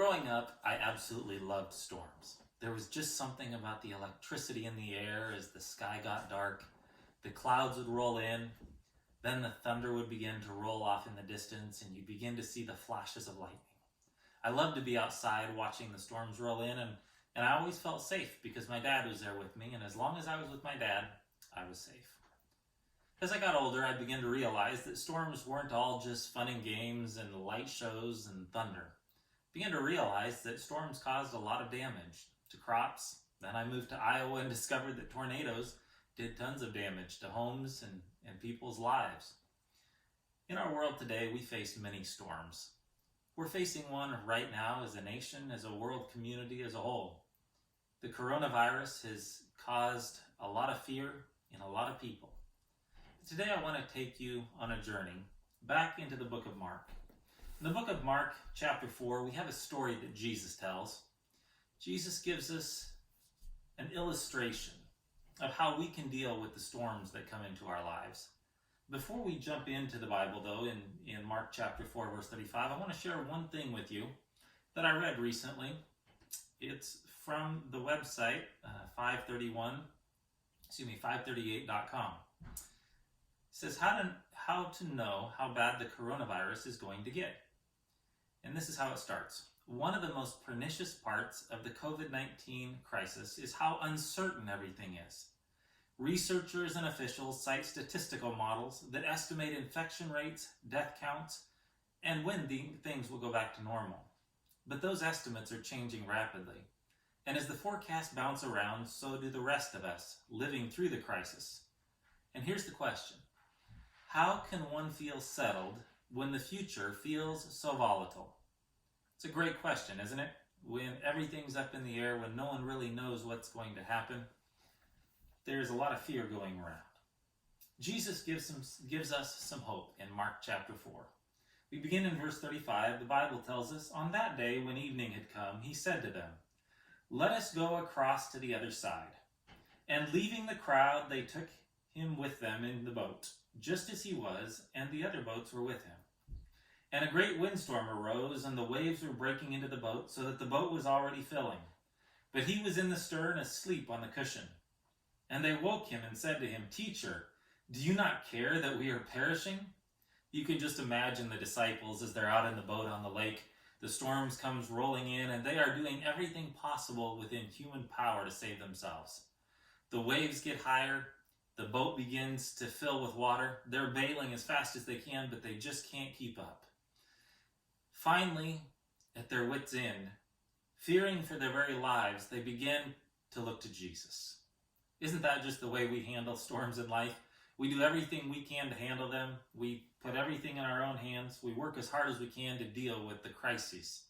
Growing up, I absolutely loved storms. There was just something about the electricity in the air as the sky got dark. The clouds would roll in, then the thunder would begin to roll off in the distance, and you begin to see the flashes of lightning. I loved to be outside watching the storms roll in, and I always felt safe because my dad was there with me, and as long as I was with my dad, I was safe. As I got older, I began to realize that storms weren't all just fun and games and light shows and thunder. I began to realize that storms caused a lot of damage to crops. Then I moved to Iowa and discovered that tornadoes did tons of damage to homes and people's lives. In our world today, we face many storms. We're facing one right now as a nation, as a world community as a whole. The coronavirus has caused a lot of fear in a lot of people. Today I want to take you on a journey back into the book of Mark. In the book of Mark, chapter 4, we have a story that Jesus tells. Jesus gives us an illustration of how we can deal with the storms that come into our lives. Before we jump into the Bible, though, in Mark chapter 4, verse 35, I want to share one thing with you that I read recently. It's from the website 538.com. It says how to know how bad the coronavirus is going to get. And this is how it starts. One of the most pernicious parts of the COVID-19 crisis is how uncertain everything is. Researchers and officials cite statistical models that estimate infection rates, death counts, and when things will go back to normal. But those estimates are changing rapidly. And as the forecasts bounce around, so do the rest of us living through the crisis. And here's the question. How can one feel settled when the future feels so volatile? It's a great question, isn't it? When everything's up in the air, when no one really knows what's going to happen, there's a lot of fear going around. Jesus gives us some hope in Mark chapter 4. We begin in verse 35. The Bible tells us, "On that day when evening had come, he said to them, 'Let us go across to the other side.' And leaving the crowd, they took him with them in the boat, just as he was, and the other boats were with him. And a great windstorm arose, and the waves were breaking into the boat, so that the boat was already filling. But he was in the stern, asleep on the cushion. And they woke him and said to him, 'Teacher, do you not care that we are perishing?'" You can just imagine the disciples as they're out in the boat on the lake. The storms comes rolling in, and they are doing everything possible within human power to save themselves. The waves get higher. The boat begins to fill with water. They're bailing as fast as they can, but they just can't keep up. Finally, at their wits' end, fearing for their very lives, they begin to look to Jesus. Isn't that just the way we handle storms in life? We do everything we can to handle them. We put everything in our own hands. We work as hard as we can to deal with the crises.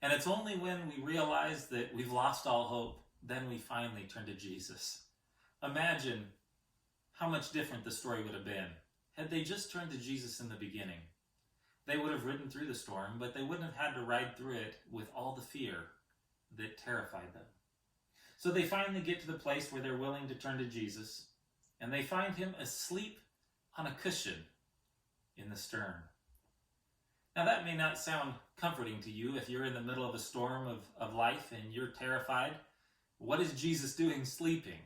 And it's only when we realize that we've lost all hope, then we finally turn to Jesus. Imagine how much different the story would have been had they just turned to Jesus in the beginning. They would have ridden through the storm, but they wouldn't have had to ride through it with all the fear that terrified them. So they finally get to the place where they're willing to turn to Jesus, and they find him asleep on a cushion in the stern. Now that may not sound comforting to you if you're in the middle of a storm of life and you're terrified. What is Jesus doing sleeping?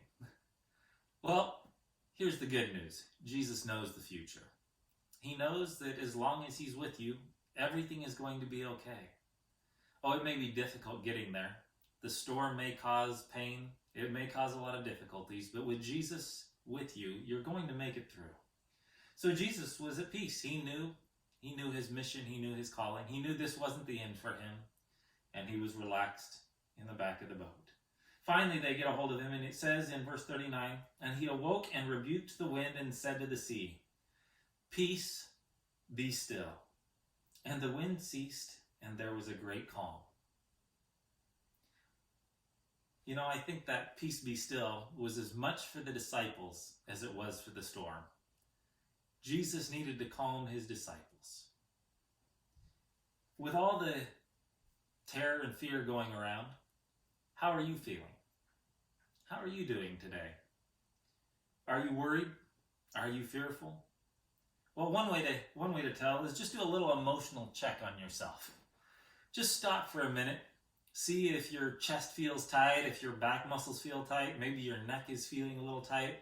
Well, here's the good news. Jesus knows the future. He knows that as long as he's with you, everything is going to be okay. Oh, it may be difficult getting there. The storm may cause pain. It may cause a lot of difficulties, but with Jesus with you, you're going to make it through. So Jesus was at peace. He knew his mission. He knew his calling. He knew this wasn't the end for him, and he was relaxed in the back of the boat. Finally, they get a hold of him, and it says in verse 39, "And he awoke and rebuked the wind and said to the sea, 'Peace, be still.' And the wind ceased, and there was a great calm." You know, I think that "peace, be still" was as much for the disciples as it was for the storm. Jesus needed to calm his disciples. With all the terror and fear going around, how are you feeling? How are you doing today? Are you worried? Are you fearful? Well, one way to tell is just do a little emotional check on yourself. Just stop for a minute See if your chest feels tight, if your back muscles feel tight, maybe your neck is feeling a little tight.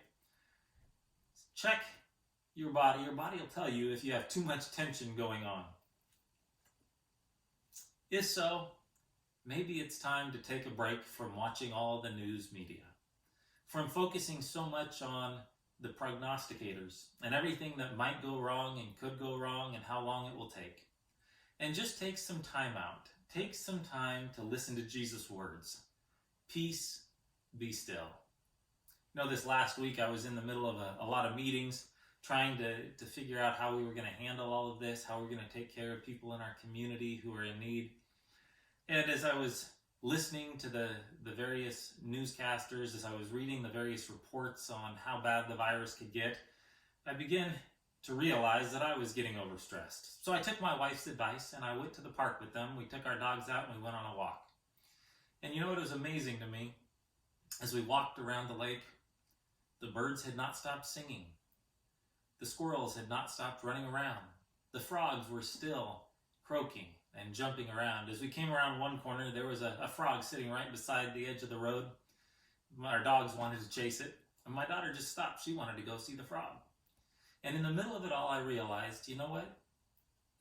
Check your body. Your body will tell you if you have too much tension going on. If so, maybe it's time to take a break from watching all the news media, from focusing so much on the prognosticators and everything that might go wrong and could go wrong and how long it will take. And just take some time out. Take some time to listen to Jesus' words. Peace, be still. You know, this last week I was in the middle of a lot of meetings trying to figure out how we were going to handle all of this, how we're going to take care of people in our community who are in need. And as I was listening to the various newscasters, as I was reading the various reports on how bad the virus could get, I began to realize that I was getting overstressed. So I took my wife's advice and I went to the park with them. We took our dogs out and we went on a walk. And you know what was amazing to me? As we walked around the lake, the birds had not stopped singing. The squirrels had not stopped running around. The frogs were still croaking and jumping around. As we came around one corner, there was a frog sitting right beside the edge of the road. Our dogs wanted to chase it, and my daughter just stopped. She wanted to go see the frog. And in the middle of it all, I realized, you know what?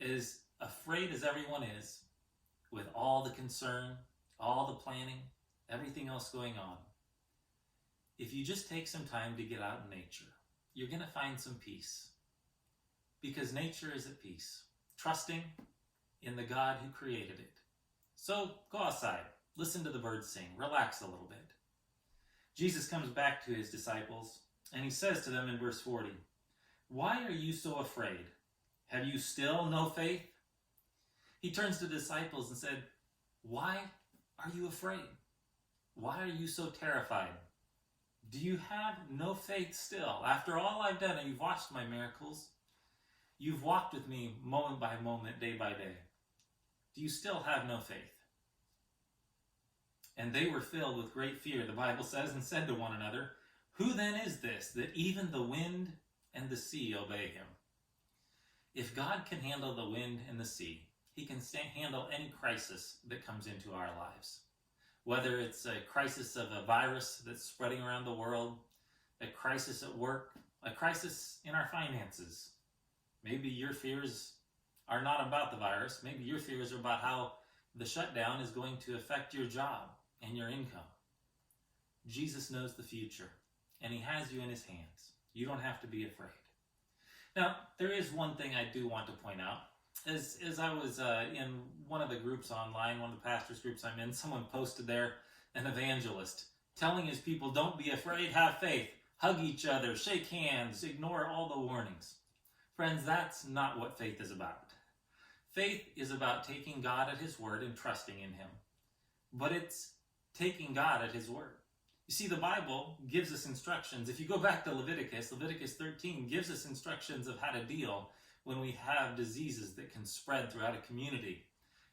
As afraid as everyone is, with all the concern, all the planning, everything else going on, if you just take some time to get out in nature, you're going to find some peace. Because nature is at peace, trusting in the God who created it. So go outside, listen to the birds sing, relax a little bit. Jesus comes back to his disciples, and he says to them in verse 40, "Why are you so afraid? Have you still no faith?" He turns to the disciples and said, "Why are you afraid? Why are you so terrified? Do you have no faith still? After all I've done, and you've watched my miracles, you've walked with me moment by moment, day by day. Do you still have no faith?" And they were filled with great fear, the Bible says, and said to one another, "Who then is this, that even the wind and the sea obey him?" If God can handle the wind and the sea, he can handle any crisis that comes into our lives. Whether it's a crisis of a virus that's spreading around the world, a crisis at work, a crisis in our finances. Maybe your fears are not about the virus. Maybe your fears are about how the shutdown is going to affect your job and your income. Jesus knows the future, and he has you in his hands. You don't have to be afraid. Now, there is one thing I do want to point out. As I was in one of the groups online, one of the pastors' groups I'm in, someone posted there an evangelist telling his people, don't be afraid, have faith, hug each other, shake hands, ignore all the warnings. Friends, that's not what faith is about. Faith is about taking God at his word and trusting in him. But it's taking God at his word. You see, the Bible gives us instructions. If you go back to Leviticus 13 gives us instructions of how to deal when we have diseases that can spread throughout a community.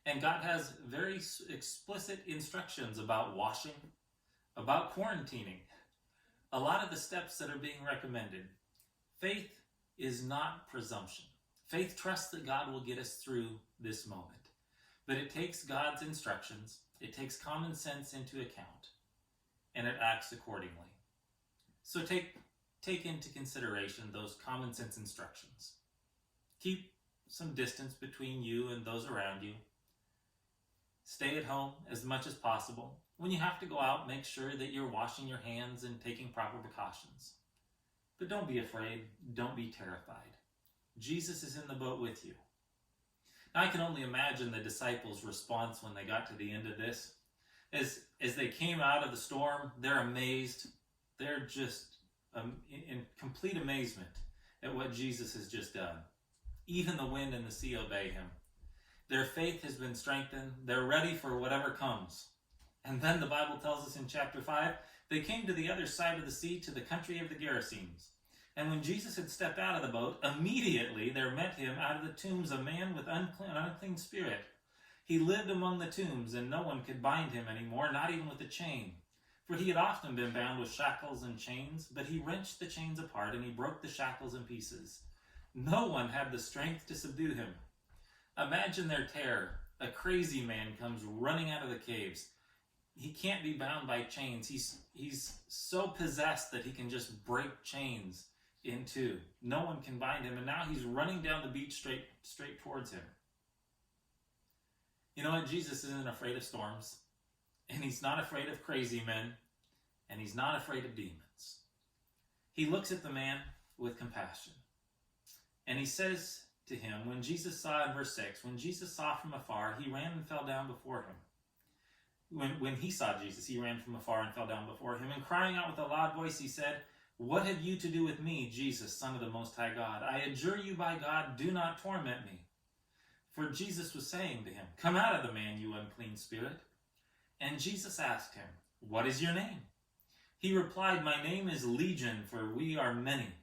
And God has very explicit instructions about washing, about quarantining, a lot of the steps that are being recommended. Faith is not presumption. Faith trusts that God will get us through this moment. But it takes God's instructions, it takes common sense into account, and it acts accordingly. So take into consideration those common sense instructions. Keep some distance between you and those around you. Stay at home as much as possible. When you have to go out, make sure that you're washing your hands and taking proper precautions. But don't be afraid. Don't be terrified. Jesus is in the boat with you. Now, I can only imagine the disciples' response when they got to the end of this. As they came out of the storm, they're amazed. They're just in complete amazement at what Jesus has just done. Even the wind and the sea obey him. Their faith has been strengthened. They're ready for whatever comes. And then the Bible tells us in chapter 5, they came to the other side of the sea, to the country of the Gerasenes. And when Jesus had stepped out of the boat, immediately there met him out of the tombs a man with an unclean spirit. He lived among the tombs, and no one could bind him anymore, not even with a chain. For he had often been bound with shackles and chains, but he wrenched the chains apart, and he broke the shackles in pieces. No one had the strength to subdue him. Imagine their terror A crazy man comes running out of the caves. He can't be bound by chains. He's so possessed that he can just break chains in two. No one can bind him, and now he's running down the beach straight towards him. You know what? Jesus isn't afraid of storms, and he's not afraid of crazy men, and he's not afraid of demons. He looks at the man with compassion, and he says to him, when Jesus saw, in verse 6, when Jesus saw from afar, he ran and fell down before him. When he saw Jesus, he ran from afar and fell down before him, and crying out with a loud voice, he said, "What have you to do with me, Jesus, Son of the Most High God? I adjure you by God, do not torment me." For Jesus was saying to him, "Come out of the man, you unclean spirit." And Jesus asked him, "What is your name?" He replied, "My name is Legion, for we are many."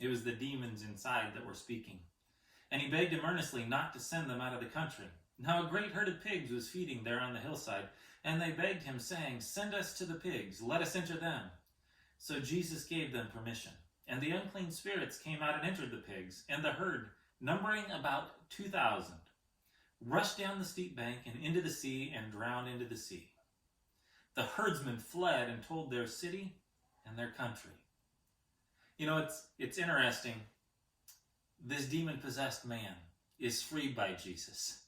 It was the demons inside that were speaking. And he begged him earnestly not to send them out of the country. Now a great herd of pigs was feeding there on the hillside, and they begged him, saying, "Send us to the pigs, let us enter them." So Jesus gave them permission. And the unclean spirits came out and entered the pigs, and the herd, numbering about 2,000, rushed down the steep bank and into the sea and drowned into the sea. The herdsmen fled and told their city and their country. You know, it's interesting. This demon-possessed man is freed by Jesus.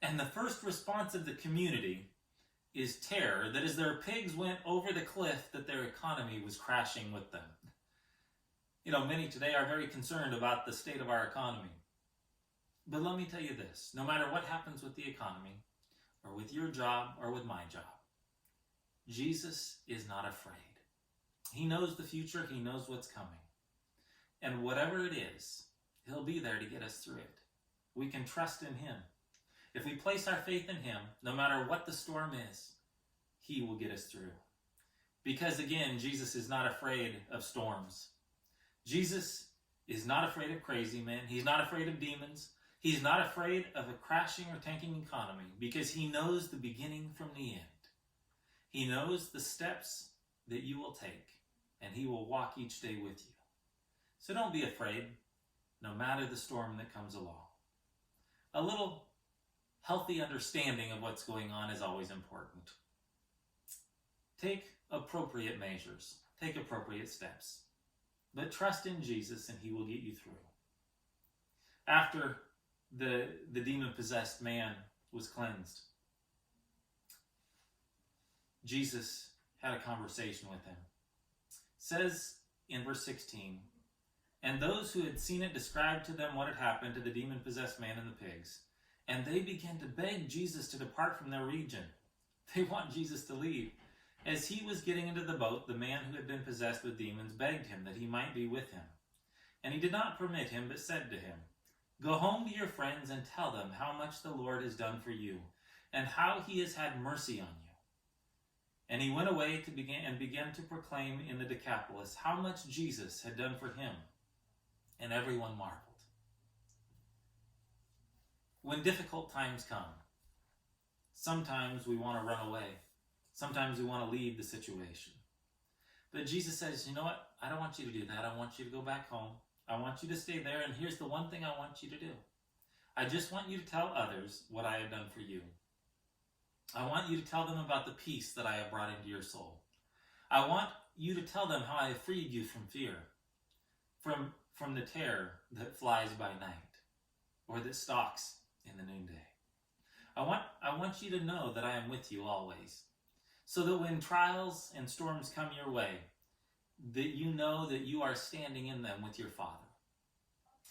And the first response of the community is terror, that as their pigs went over the cliff, that their economy was crashing with them. You know, many today are very concerned about the state of our economy. But let me tell you this, no matter what happens with the economy, or with your job, or with my job, Jesus is not afraid. He knows the future, he knows what's coming. And whatever it is, he'll be there to get us through it. We can trust in him. If we place our faith in him, no matter what the storm is, he will get us through. Because again, Jesus is not afraid of storms. Jesus is not afraid of crazy men. He's not afraid of demons. He's not afraid of a crashing or tanking economy, because he knows the beginning from the end. He knows the steps that you will take, and he will walk each day with you. So don't be afraid, no matter the storm that comes along. A little healthy understanding of what's going on is always important. Take appropriate measures. Take appropriate steps. But trust in Jesus and he will get you through. After the demon-possessed man was cleansed, Jesus had a conversation with him. It says in verse 16, "And those who had seen it described to them what had happened to the demon-possessed man and the pigs. And they began to beg Jesus to depart from their region." They want Jesus to leave. As he was getting into the boat, the man who had been possessed with demons begged him that he might be with him. And he did not permit him, but said to him, "Go home to your friends and tell them how much the Lord has done for you, and how he has had mercy on you." And he went away and began to proclaim in the Decapolis how much Jesus had done for him. And everyone marveled. When difficult times come, sometimes we want to run away. Sometimes we want to leave the situation. But Jesus says, you know what? I don't want you to do that. I want you to go back home. I want you to stay there. And here's the one thing I want you to do. I just want you to tell others what I have done for you. I want you to tell them about the peace that I have brought into your soul. I want you to tell them how I have freed you from fear, from the terror that flies by night, or that stalks in the noonday. I want you to know that I am with you always, so that when trials and storms come your way, that you know that you are standing in them with your Father,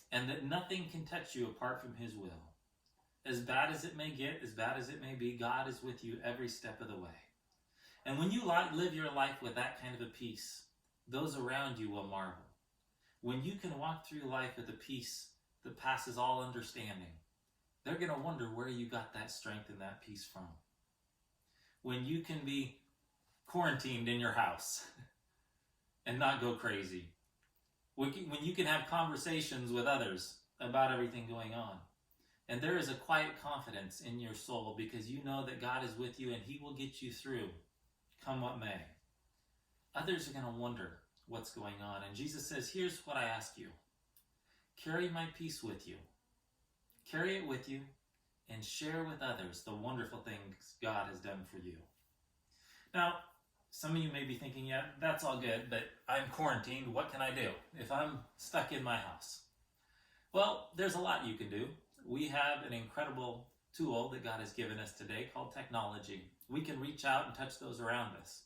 and that nothing can touch you apart from his will. As bad as it may get, as bad as it may be, God is with you every step of the way. And when you live your life with that kind of a peace, those around you will marvel. When you can walk through life with a peace that passes all understanding, they're going to wonder where you got that strength and that peace from. When you can be quarantined in your house and not go crazy. When you can have conversations with others about everything going on. And there is a quiet confidence in your soul because you know that God is with you and he will get you through, come what may. Others are going to wonder what's going on. And Jesus says, here's what I ask you. Carry my peace with you. Carry it with you and share with others the wonderful things God has done for you. Now, some of you may be thinking, yeah, that's all good, but I'm quarantined. What can I do if I'm stuck in my house? Well, there's a lot you can do. We have an incredible tool that God has given us today called technology. We can reach out and touch those around us.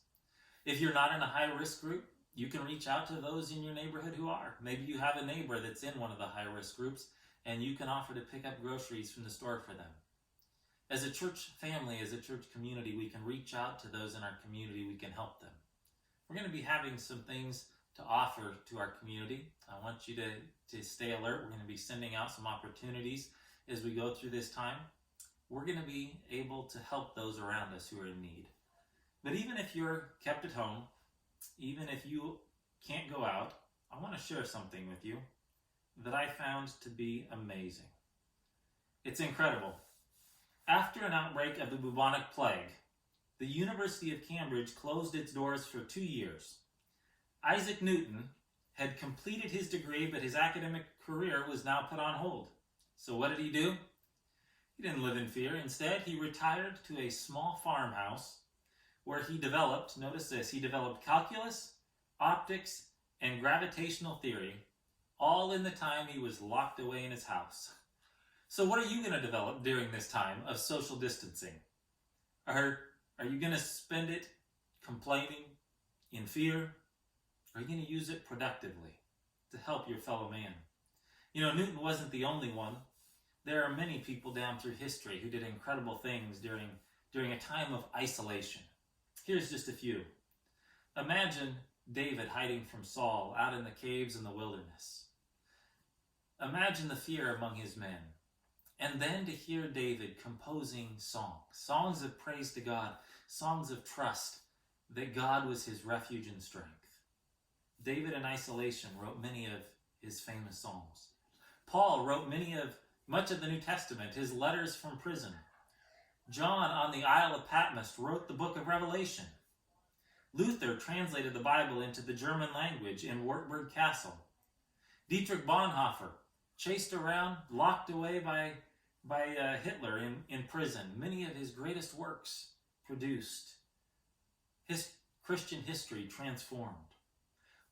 If you're not in a high-risk group, you can reach out to those in your neighborhood who are. Maybe you have a neighbor that's in one of the high-risk groups, and you can offer to pick up groceries from the store for them. As a church family, as a church community, we can reach out to those in our community. We can help them. We're going to be having some things to offer to our community. I want you to stay alert. We're going to be sending out some opportunities as we go through this time. We're going to be able to help those around us who are in need. But even if you're kept at home, even if you can't go out, I want to share something with you that I found to be amazing. It's incredible. After an outbreak of the bubonic plague, the University of Cambridge closed its doors for 2 years. Isaac Newton had completed his degree, but his academic career was now put on hold. So what did he do? He didn't live in fear. Instead, he retired to a small farmhouse where he developed, notice this, he developed calculus, optics, and gravitational theory, all in the time he was locked away in his house. So what are you going to develop during this time of social distancing? Are you going to spend it complaining, in fear? Or are you going to use it productively to help your fellow man? You know, Newton wasn't the only one. There are many people down through history who did incredible things during a time of isolation. Here's just a few. Imagine David hiding from Saul out in the caves in the wilderness. Imagine the fear among his men. And then to hear David composing songs of praise to God, songs of trust that God was his refuge and strength. David in isolation wrote many of his famous songs. Paul wrote much of the New Testament, his letters from prison. John on the Isle of Patmos wrote the book of Revelation. Luther translated the Bible into the German language in Wartburg Castle. Dietrich Bonhoeffer, chased around, locked away by Hitler in prison. Many of his greatest works produced. His Christian history transformed.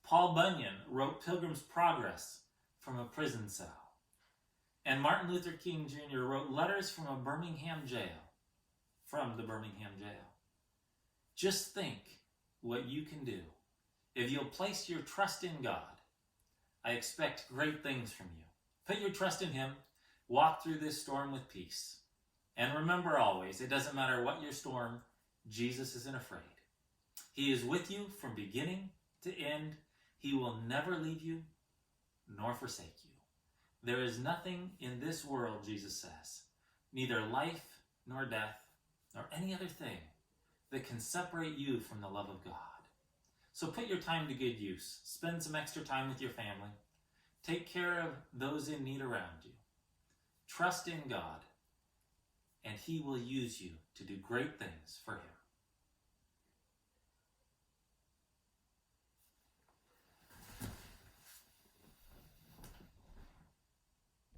Paul Bunyan wrote Pilgrim's Progress from a prison cell. And Martin Luther King Jr. wrote letters from the Birmingham jail. Just think what you can do. If you'll place your trust in God, I expect great things from you. Put your trust in Him. Walk through this storm with peace. And remember always, it doesn't matter what your storm, Jesus isn't afraid. He is with you from beginning to end. He will never leave you nor forsake you. There is nothing in this world, Jesus says, neither life nor death nor any other thing that can separate you from the love of God. So put your time to good use. Spend some extra time with your family. Take care of those in need around you. Trust in God, and He will use you to do great things for Him.